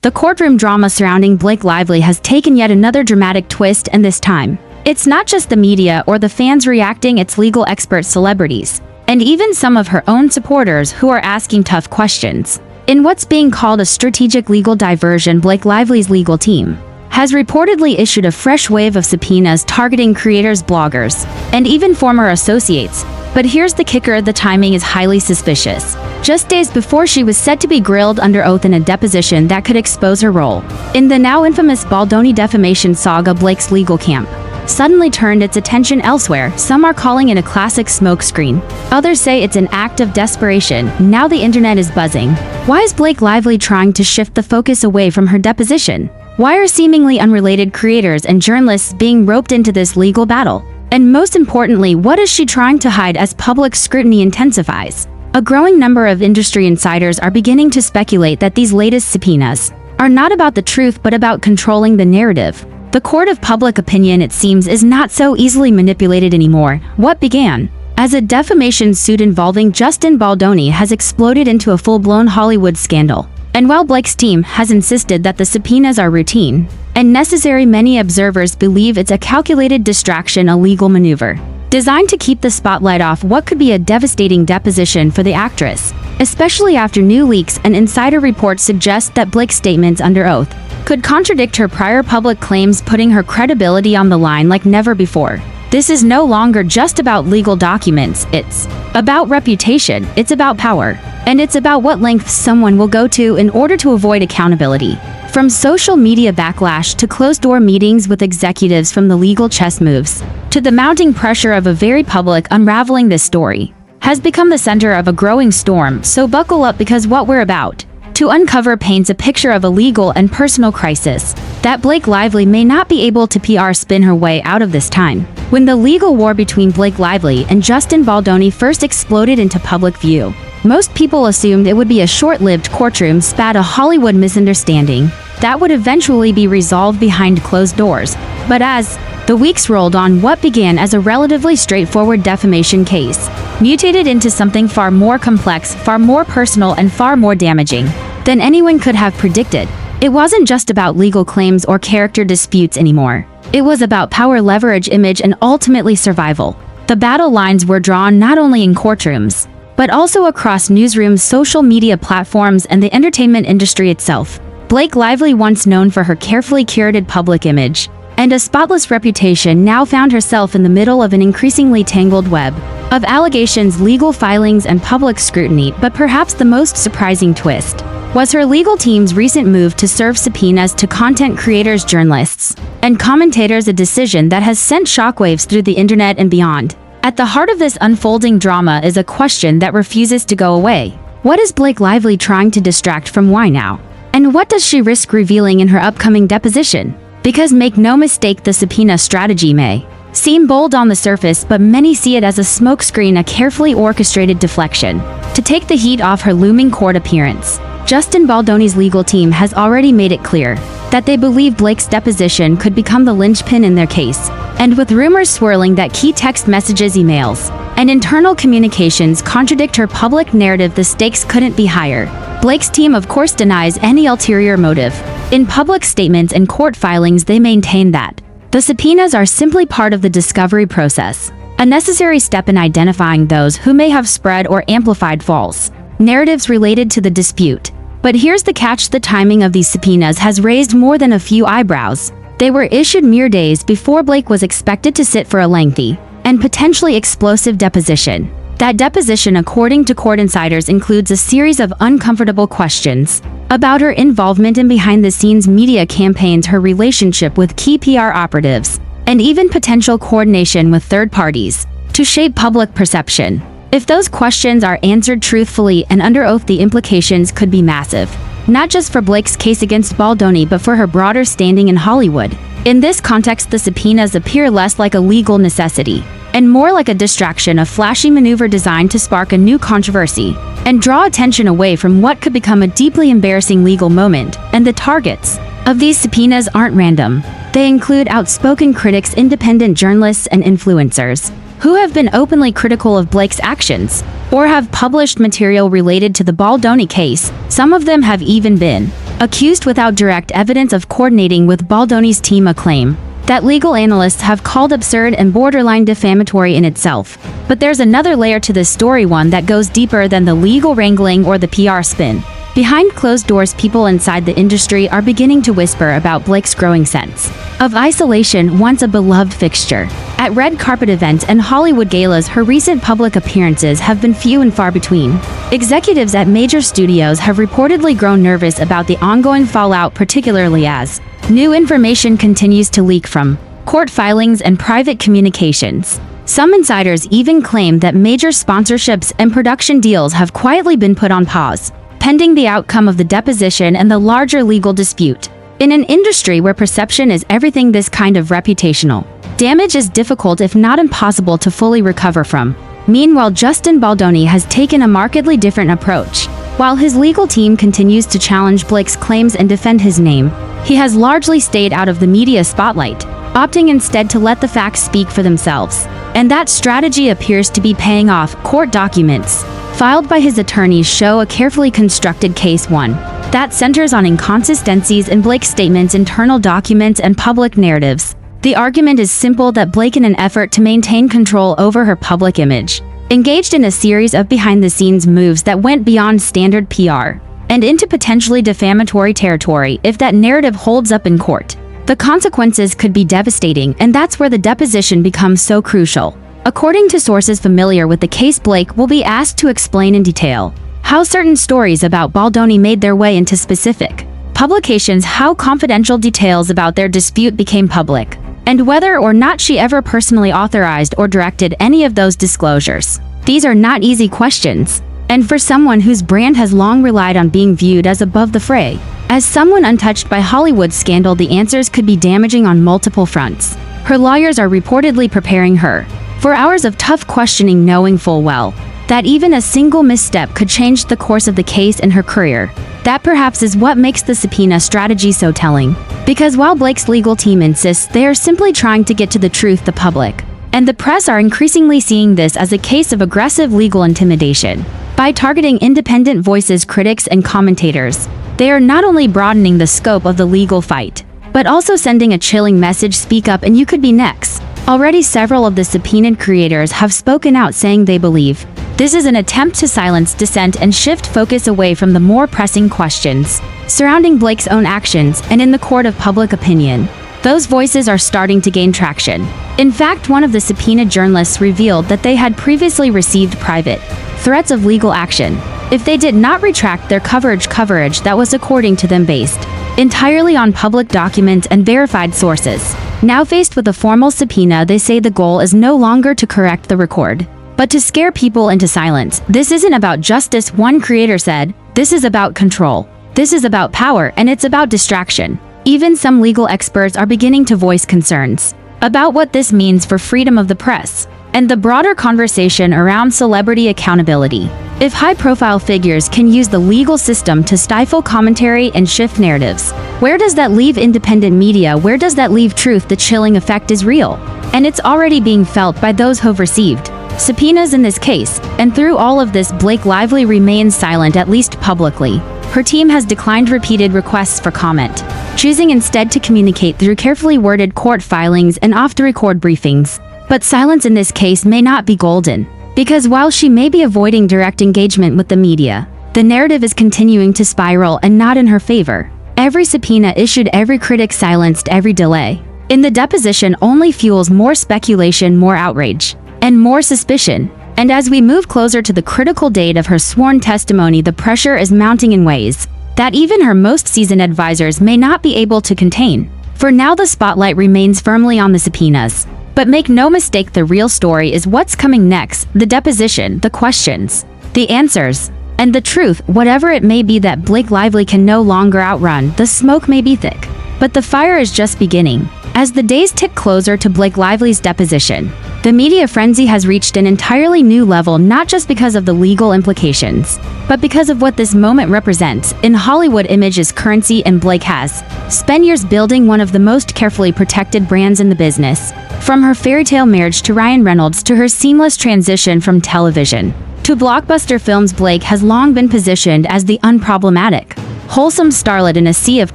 The courtroom drama surrounding Blake Lively has taken yet another dramatic twist, and this time, it's not just the media or the fans reacting, it's legal expert celebrities, and even some of her own supporters who are asking tough questions. In what's being called a strategic legal diversion, Blake Lively's legal team has reportedly issued a fresh wave of subpoenas targeting creators, bloggers, and even former associates. But here's the kicker: the timing is highly suspicious. Just days before she was set to be grilled under oath in a deposition that could expose her role in the now infamous Baldoni defamation saga, Blake's legal camp suddenly turned its attention elsewhere. Some are calling it a classic smokescreen. Others say it's an act of desperation. Now the internet is buzzing. Why is Blake Lively trying to shift the focus away from her deposition? Why are seemingly unrelated creators and journalists being roped into this legal battle? And most importantly, what is she trying to hide as public scrutiny intensifies? A growing number of industry insiders are beginning to speculate that these latest subpoenas are not about the truth but about controlling the narrative. The court of public opinion, it seems, is not so easily manipulated anymore. What began as a defamation suit involving Justin Baldoni has exploded into a full-blown Hollywood scandal. And while Blake's team has insisted that the subpoenas are routine and necessary, many observers believe it's a calculated distraction, a legal maneuver designed to keep the spotlight off what could be a devastating deposition for the actress, especially after new leaks and insider reports suggest that Blake's statements under oath could contradict her prior public claims, putting her credibility on the line like never before. This is no longer just about legal documents, it's about reputation, it's about power, and it's about what lengths someone will go to in order to avoid accountability. From social media backlash to closed-door meetings with executives, from the legal chess moves to the mounting pressure of a very public unraveling, this story has become the center of a growing storm. So buckle up, because what we're about to uncover paints a picture of a legal and personal crisis that Blake Lively may not be able to PR spin her way out of this time. When the legal war between Blake Lively and Justin Baldoni first exploded into public view, most people assumed it would be a short-lived courtroom spat, a Hollywood misunderstanding that would eventually be resolved behind closed doors. But as the weeks rolled on, what began as a relatively straightforward defamation case mutated into something far more complex, far more personal, and far more damaging than anyone could have predicted. It wasn't just about legal claims or character disputes anymore. It was about power, leverage, image, and ultimately survival. The battle lines were drawn not only in courtrooms, but also across newsrooms, social media platforms, and the entertainment industry itself. Blake Lively, once known for her carefully curated public image and a spotless reputation, now found herself in the middle of an increasingly tangled web of allegations, legal filings, and public scrutiny. But perhaps the most surprising twist was her legal team's recent move to serve subpoenas to content creators, journalists, and commentators, a decision that has sent shockwaves through the internet and beyond. At the heart of this unfolding drama is a question that refuses to go away. What is Blake Lively trying to distract from? Why now? And what does she risk revealing in her upcoming deposition? Because make no mistake, the subpoena strategy may seem bold on the surface, but many see it as a smokescreen, a carefully orchestrated deflection to take the heat off her looming court appearance. Justin Baldoni's legal team has already made it clear that they believe Blake's deposition could become the linchpin in their case. And with rumors swirling that key text messages, emails, and internal communications contradict her public narrative, the stakes couldn't be higher. Blake's team, of course, denies any ulterior motive. In public statements and court filings, they maintain that the subpoenas are simply part of the discovery process, a necessary step in identifying those who may have spread or amplified false narratives related to the dispute. But here's the catch: the timing of these subpoenas has raised more than a few eyebrows. They were issued mere days before Blake was expected to sit for a lengthy and potentially explosive deposition. That deposition, according to court insiders, includes a series of uncomfortable questions about her involvement in behind-the-scenes media campaigns, her relationship with key PR operatives, and even potential coordination with third parties to shape public perception. If those questions are answered truthfully and under oath, the implications could be massive, not just for Blake's case against Baldoni, but for her broader standing in Hollywood. In this context, the subpoenas appear less like a legal necessity and more like a distraction, a flashy maneuver designed to spark a new controversy and draw attention away from what could become a deeply embarrassing legal moment. And the targets of these subpoenas aren't random. They include outspoken critics, independent journalists, and influencers who have been openly critical of Blake's actions or have published material related to the Baldoni case. Some of them have even been accused without direct evidence of coordinating with Baldoni's team, a claim that legal analysts have called absurd and borderline defamatory in itself. But there's another layer to this story, one that goes deeper than the legal wrangling or the PR spin. Behind closed doors, people inside the industry are beginning to whisper about Blake's growing sense of isolation, once a beloved fixture at red carpet events and Hollywood galas. Her recent public appearances have been few and far between. Executives at major studios have reportedly grown nervous about the ongoing fallout, particularly as new information continues to leak from court filings and private communications. Some insiders even claim that major sponsorships and production deals have quietly been put on pause, pending the outcome of the deposition and the larger legal dispute. In an industry where perception is everything, this kind of reputational damage is difficult, if not impossible, to fully recover from. Meanwhile, Justin Baldoni has taken a markedly different approach. While his legal team continues to challenge Blake's claims and defend his name, he has largely stayed out of the media spotlight, opting instead to let the facts speak for themselves. And that strategy appears to be paying off. Court documents filed by his attorneys show a carefully constructed case, one that centers on inconsistencies in Blake's statements, internal documents, and public narratives. The argument is simple, that Blake, in an effort to maintain control over her public image, engaged in a series of behind-the-scenes moves that went beyond standard PR and into potentially defamatory territory. If that narrative holds up in court, the consequences could be devastating, and that's where the deposition becomes so crucial. According to sources familiar with the case, Blake will be asked to explain in detail how certain stories about Baldoni made their way into specific publications, how confidential details about their dispute became public, and whether or not she ever personally authorized or directed any of those disclosures. These are not easy questions, and for someone whose brand has long relied on being viewed as above the fray, as someone untouched by Hollywood scandal, the answers could be damaging on multiple fronts. Her lawyers are reportedly preparing her for hours of tough questioning, knowing full well that even a single misstep could change the course of the case and her career. That perhaps is what makes the subpoena strategy so telling. Because while Blake's legal team insists they are simply trying to get to the truth, the public and the press are increasingly seeing this as a case of aggressive legal intimidation. By targeting independent voices, critics, and commentators, they are not only broadening the scope of the legal fight, but also sending a chilling message: speak up and you could be next. Already several of the subpoenaed creators have spoken out, saying they believe this is an attempt to silence dissent and shift focus away from the more pressing questions surrounding Blake's own actions. And in the court of public opinion, those voices are starting to gain traction. In fact, one of the subpoenaed journalists revealed that they had previously received private threats of legal action if they did not retract their coverage that was, according to them, based entirely on public documents and verified sources. Now faced with a formal subpoena, they say the goal is no longer to correct the record, but to scare people into silence. This isn't about justice, one creator said. This is about control. This is about power, and it's about distraction. Even some legal experts are beginning to voice concerns about what this means for freedom of the press and the broader conversation around celebrity accountability. If high-profile figures can use the legal system to stifle commentary and shift narratives, where does that leave independent media? Where does that leave truth? The chilling effect is real, and it's already being felt by those who've received subpoenas in this case. And through all of this, Blake Lively remains silent, at least publicly. Her team has declined repeated requests for comment, choosing instead to communicate through carefully worded court filings and off-the-record briefings. But silence in this case may not be golden, because while she may be avoiding direct engagement with the media, the narrative is continuing to spiral, and not in her favor. Every subpoena issued, every critic silenced, every delay in the deposition only fuels more speculation, more outrage, and more suspicion. And as we move closer to the critical date of her sworn testimony, the pressure is mounting in ways that even her most seasoned advisors may not be able to contain. For now, the spotlight remains firmly on the subpoenas. But make no mistake, the real story is what's coming next: the deposition, the questions, the answers, and the truth. Whatever it may be that Blake Lively can no longer outrun, the smoke may be thick, but the fire is just beginning. As the days tick closer to Blake Lively's deposition, the media frenzy has reached an entirely new level, not just because of the legal implications, but because of what this moment represents. In Hollywood, image is currency, and Blake has spent years building one of the most carefully protected brands in the business. From her fairytale marriage to Ryan Reynolds to her seamless transition from television to blockbuster films, Blake has long been positioned as the unproblematic, wholesome starlet in a sea of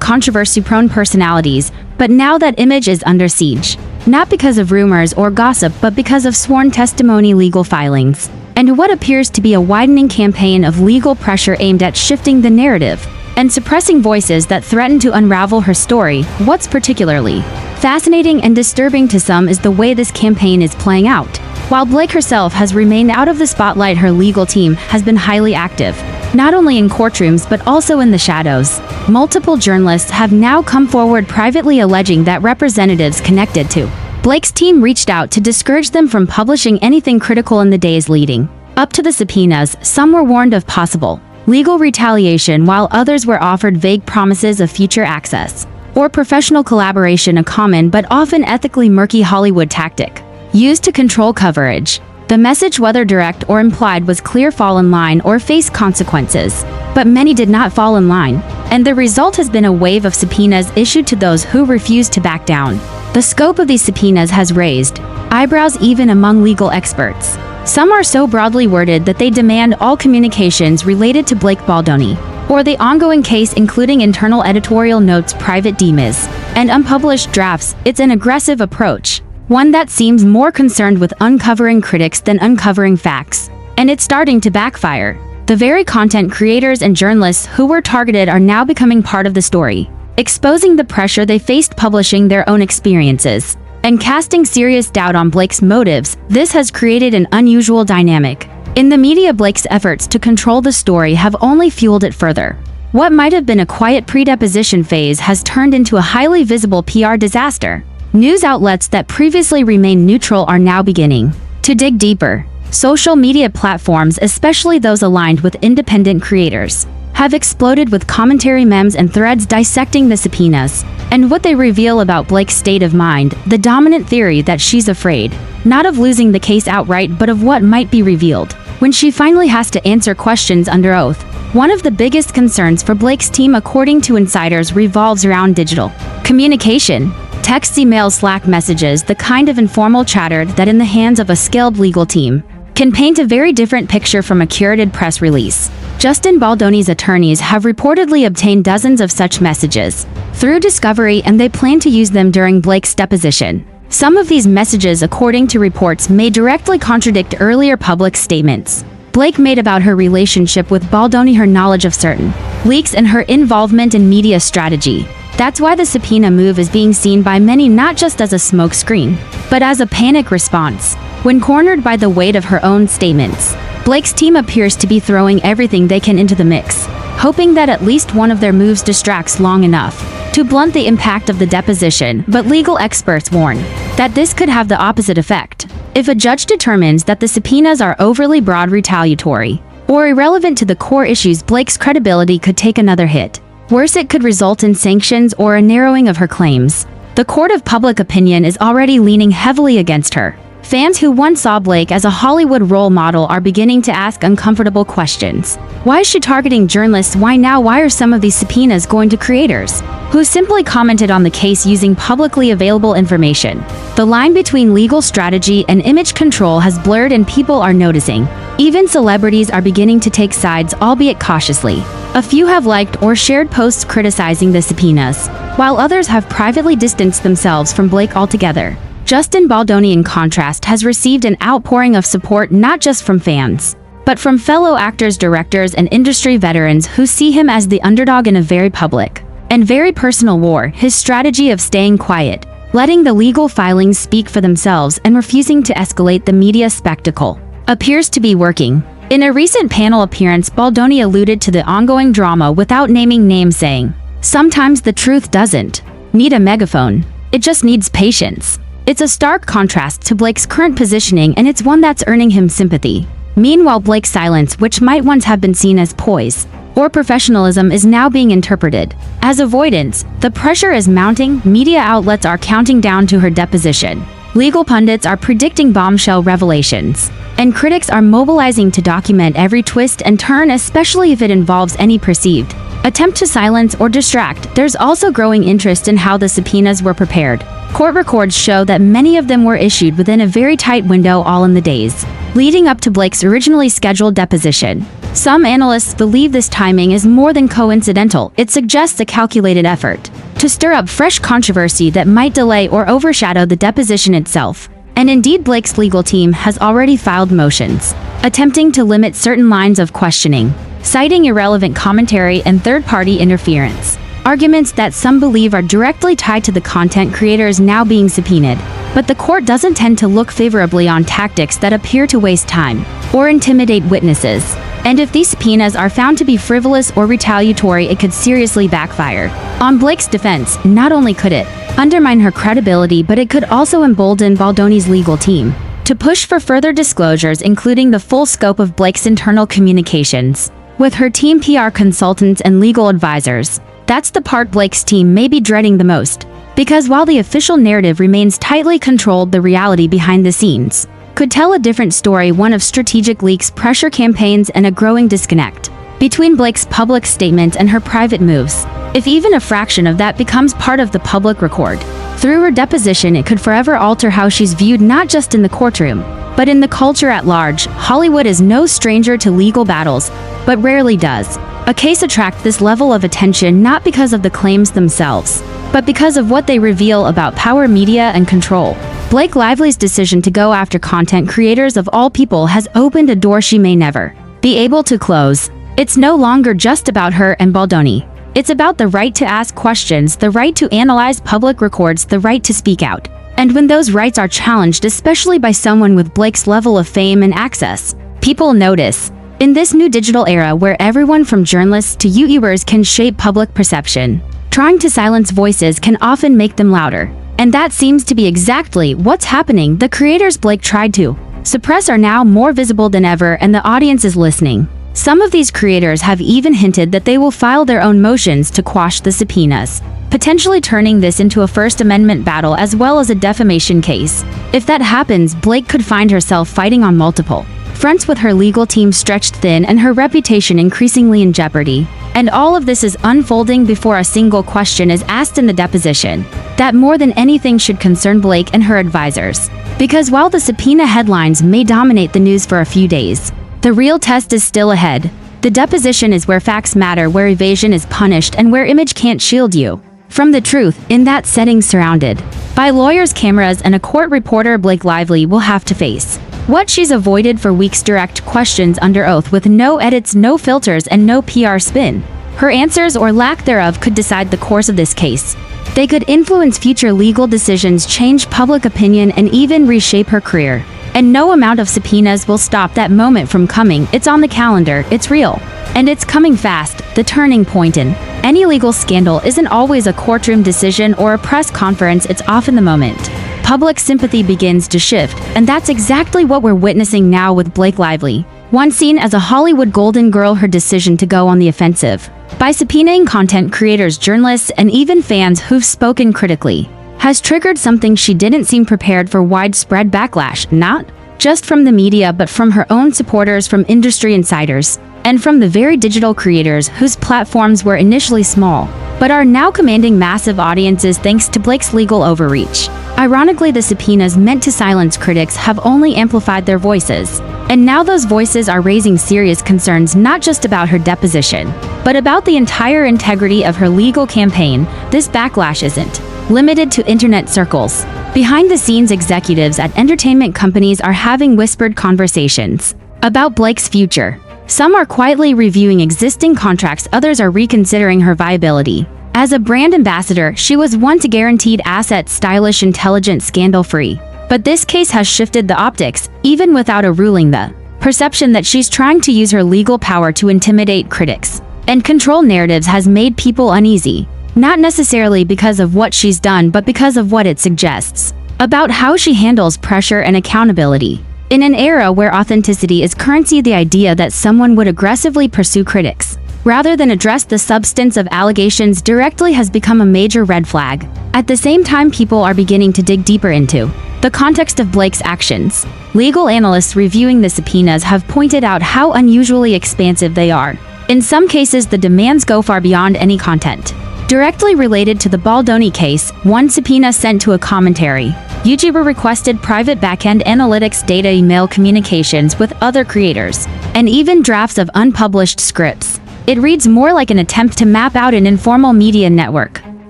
controversy-prone personalities, but now that image is under siege. Not because of rumors or gossip, but because of sworn testimony, legal filings, and what appears to be a widening campaign of legal pressure aimed at shifting the narrative and suppressing voices that threaten to unravel her story. What's particularly fascinating and disturbing to some is the way this campaign is playing out. While Blake herself has remained out of the spotlight, her legal team has been highly active, not only in courtrooms but also in the shadows. Multiple journalists have now come forward privately alleging that representatives connected to Blake's team reached out to discourage them from publishing anything critical in the days leading up to the subpoenas. Some were warned of possible legal retaliation, while others were offered vague promises of future access or professional collaboration, a common but often ethically murky Hollywood tactic used to control coverage. The message, whether direct or implied, was clear: fall in line or face consequences. But many did not fall in line, and the result has been a wave of subpoenas issued to those who refused to back down. The scope of these subpoenas has raised eyebrows even among legal experts. Some are so broadly worded that they demand all communications related to Blake Baldoni or the ongoing case, including internal editorial notes, private DMs, and unpublished drafts. It's an aggressive approach, one that seems more concerned with uncovering critics than uncovering facts. And it's starting to backfire. The very content creators and journalists who were targeted are now becoming part of the story, exposing the pressure they faced publishing their own experiences and casting serious doubt on Blake's motives. This has created an unusual dynamic in the media. Blake's efforts to control the story have only fueled it further. What might have been a quiet pre-deposition phase has turned into a highly visible PR disaster. News outlets that previously remained neutral are now beginning to dig deeper. Social media platforms, especially those aligned with independent creators, have exploded with commentary, memes, and threads dissecting the subpoenas and what they reveal about Blake's state of mind. The dominant theory that she's afraid, not of losing the case outright, but of what might be revealed when she finally has to answer questions under oath. One of the biggest concerns for Blake's team, according to insiders, revolves around digital communication. Texts, emails, Slack messages, the kind of informal chatter that, in the hands of a skilled legal team, can paint a very different picture from a curated press release. Justin Baldoni's attorneys have reportedly obtained dozens of such messages through discovery, and they plan to use them during Blake's deposition. Some of these messages, according to reports, may directly contradict earlier public statements Blake made about her relationship with Baldoni, her knowledge of certain leaks, and her involvement in media strategy. That's why the subpoena move is being seen by many not just as a smokescreen, but as a panic response. When cornered by the weight of her own statements, Blake's team appears to be throwing everything they can into the mix, hoping that at least one of their moves distracts long enough to blunt the impact of the deposition. But legal experts warn that this could have the opposite effect. If a judge determines that the subpoenas are overly broad, retaliatory, or irrelevant to the core issues, Blake's credibility could take another hit. Worse, it could result in sanctions or a narrowing of her claims. The court of public opinion is already leaning heavily against her. Fans who once saw Blake as a Hollywood role model are beginning to ask uncomfortable questions. Why is she targeting journalists? Why now? Why are some of these subpoenas going to creators who simply commented on the case using publicly available information? The line between legal strategy and image control has blurred, and people are noticing. Even celebrities are beginning to take sides, albeit cautiously. A few have liked or shared posts criticizing the subpoenas, while others have privately distanced themselves from Blake altogether. Justin Baldoni, in contrast, has received an outpouring of support, not just from fans, but from fellow actors, directors, and industry veterans who see him as the underdog in a very public and very personal war. His strategy of staying quiet, letting the legal filings speak for themselves, and refusing to escalate the media spectacle appears to be working. In a recent panel appearance, Baldoni alluded to the ongoing drama without naming names, saying, "Sometimes the truth doesn't need a megaphone. It just needs patience." It's a stark contrast to Blake's current positioning, and it's one that's earning him sympathy. Meanwhile, Blake's silence, which might once have been seen as poise or professionalism, is now being interpreted as avoidance. The pressure is mounting. Media outlets are counting down to her deposition. Legal pundits are predicting bombshell revelations, and critics are mobilizing to document every twist and turn, especially if it involves any perceived attempt to silence or distract. There's also growing interest in how the subpoenas were prepared. Court records show that many of them were issued within a very tight window, all in the days leading up to Blake's originally scheduled deposition. Some analysts believe this timing is more than coincidental. It suggests a calculated effort to stir up fresh controversy that might delay or overshadow the deposition itself. And indeed, Blake's legal team has already filed motions attempting to limit certain lines of questioning, citing irrelevant commentary and third-party interference, arguments that some believe are directly tied to the content creators now being subpoenaed. But the court doesn't tend to look favorably on tactics that appear to waste time or intimidate witnesses. And if these subpoenas are found to be frivolous or retaliatory, it could seriously backfire on Blake's defense. Not only could it undermine her credibility, but it could also embolden Baldoni's legal team to push for further disclosures, including the full scope of Blake's internal communications with her team, PR consultants, and legal advisors. That's the part Blake's team may be dreading the most, because while the official narrative remains tightly controlled, the reality behind the scenes could tell a different story, one of strategic leaks, pressure campaigns, and a growing disconnect between Blake's public statements and her private moves. If even a fraction of that becomes part of the public record through her deposition, it could forever alter how she's viewed, not just in the courtroom, but in the culture at large. Hollywood is no stranger to legal battles, but rarely does a case attract this level of attention, not because of the claims themselves, but because of what they reveal about power, media, and control. Blake Lively's decision to go after content creators of all people has opened a door she may never be able to close. It's no longer just about her and Baldoni. It's about the right to ask questions, the right to analyze public records, the right to speak out. And when those rights are challenged, especially by someone with Blake's level of fame and access, people notice. In this new digital era where everyone from journalists to YouTubers can shape public perception, trying to silence voices can often make them louder. And that seems to be exactly what's happening. The creators Blake tried to suppress are now more visible than ever, and the audience is listening. Some of these creators have even hinted that they will file their own motions to quash the subpoenas, potentially turning this into a First Amendment battle as well as a defamation case. If that happens, Blake could find herself fighting on multiple fronts, with her legal team stretched thin and her reputation increasingly in jeopardy. And all of this is unfolding before a single question is asked in the deposition that more than anything should concern Blake and her advisors. Because while the subpoena headlines may dominate the news for a few days, the real test is still ahead. The deposition is where facts matter, where evasion is punished, and where image can't shield you from the truth. In that setting, surrounded by lawyers, cameras, and a court reporter, Blake Lively will have to face what she's avoided for weeks: direct questions under oath with no edits, no filters, and no PR spin. Her answers, or lack thereof, could decide the course of this case. They could influence future legal decisions, change public opinion, and even reshape her career. And no amount of subpoenas will stop that moment from coming. It's on the calendar, it's real, and it's coming fast. The turning point in any legal scandal isn't always a courtroom decision or a press conference, it's often the moment public sympathy begins to shift, and that's exactly what we're witnessing now with Blake Lively. Once seen as a Hollywood golden girl, her decision to go on the offensive by subpoenaing content creators, journalists, and even fans who've spoken critically has triggered something she didn't seem prepared for: widespread backlash, not just from the media, but from her own supporters, from industry insiders, and from the very digital creators whose platforms were initially small, but are now commanding massive audiences thanks to Blake's legal overreach. Ironically, the subpoenas meant to silence critics have only amplified their voices, and now those voices are raising serious concerns, not just about her deposition, but about the entire integrity of her legal campaign. This backlash isn't limited to internet circles. Behind the scenes, executives at entertainment companies are having whispered conversations about Blake's future. Some are quietly reviewing existing contracts, others are reconsidering her viability. As a brand ambassador, she was once a guaranteed asset: stylish, intelligent, scandal-free. But this case has shifted the optics. Even without a ruling, the perception that she's trying to use her legal power to intimidate critics and control narratives has made people uneasy. Not necessarily because of what she's done, but because of what it suggests about how she handles pressure and accountability. In an era where authenticity is currency, the idea that someone would aggressively pursue critics rather than address the substance of allegations directly has become a major red flag. At the same time, people are beginning to dig deeper into the context of Blake's actions. Legal analysts reviewing the subpoenas have pointed out how unusually expansive they are. In some cases, the demands go far beyond any content directly related to the Baldoni case. One subpoena sent to a commentary YouTuber requested private backend analytics data, email communications with other creators, and even drafts of unpublished scripts. It reads more like an attempt to map out an informal media network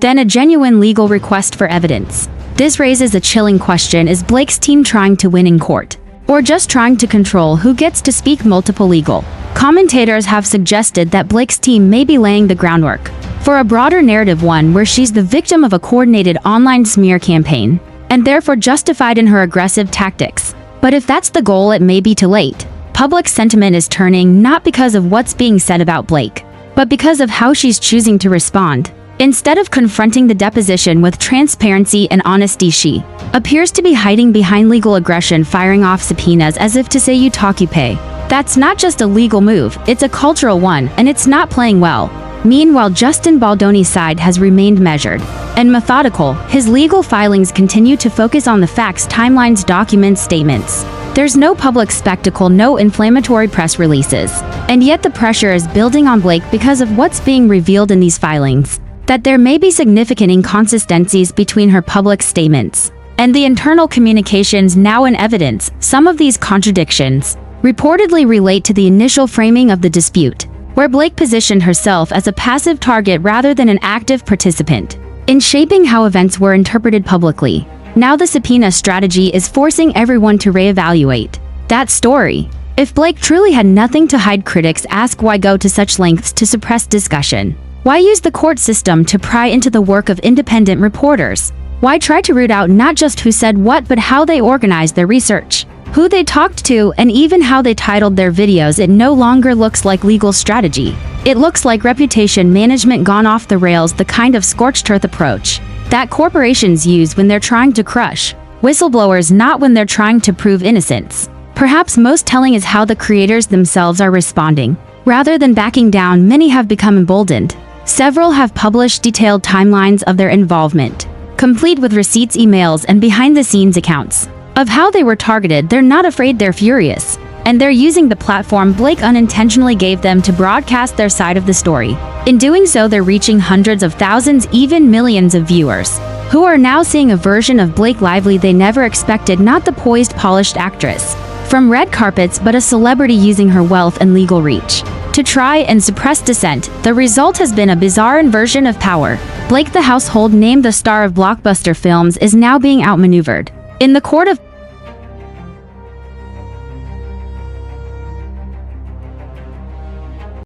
than a genuine legal request for evidence. This raises a chilling question: is Blake's team trying to win in court, or just trying to control who gets to speak? Multiple legal commentators have suggested that Blake's team may be laying the groundwork for a broader narrative, one where she's the victim of a coordinated online smear campaign, and therefore justified in her aggressive tactics. But if that's the goal, it may be too late. Public sentiment is turning not because of what's being said about Blake, but because of how she's choosing to respond. Instead of confronting the deposition with transparency and honesty, she appears to be hiding behind legal aggression, firing off subpoenas as if to say, you talk, you pay. That's not just a legal move, it's a cultural one, and it's not playing well. Meanwhile, Justin Baldoni's side has remained measured and methodical. His legal filings continue to focus on the facts, timelines, documents, statements. There's no public spectacle, no inflammatory press releases. And yet the pressure is building on Blake because of what's being revealed in these filings, that there may be significant inconsistencies between her public statements and the internal communications now in evidence. Some of these contradictions reportedly relate to the initial framing of the dispute, where Blake positioned herself as a passive target rather than an active participant in shaping how events were interpreted publicly. Now the subpoena strategy is forcing everyone to reevaluate that story. If Blake truly had nothing to hide, critics ask, why go to such lengths to suppress discussion? Why use the court system to pry into the work of independent reporters? Why try to root out not just who said what, but how they organized their research, who they talked to, and even how they titled their videos? It no longer looks like legal strategy. It looks like reputation management gone off the rails, the kind of scorched earth approach that corporations use when they're trying to crush whistleblowers, not when they're trying to prove innocence. Perhaps most telling is how the creators themselves are responding. Rather than backing down, many have become emboldened. Several have published detailed timelines of their involvement, complete with receipts, emails, and behind-the-scenes accounts of how they were targeted. They're not afraid, they're furious, and they're using the platform Blake unintentionally gave them to broadcast their side of the story. In doing so, they're reaching hundreds of thousands, even millions of viewers, who are now seeing a version of Blake Lively they never expected, not the poised, polished actress from red carpets, but a celebrity using her wealth and legal reach to try and suppress dissent. The result has been a bizarre inversion of power. Blake, the household name, the star of blockbuster films, is now being outmaneuvered in the court of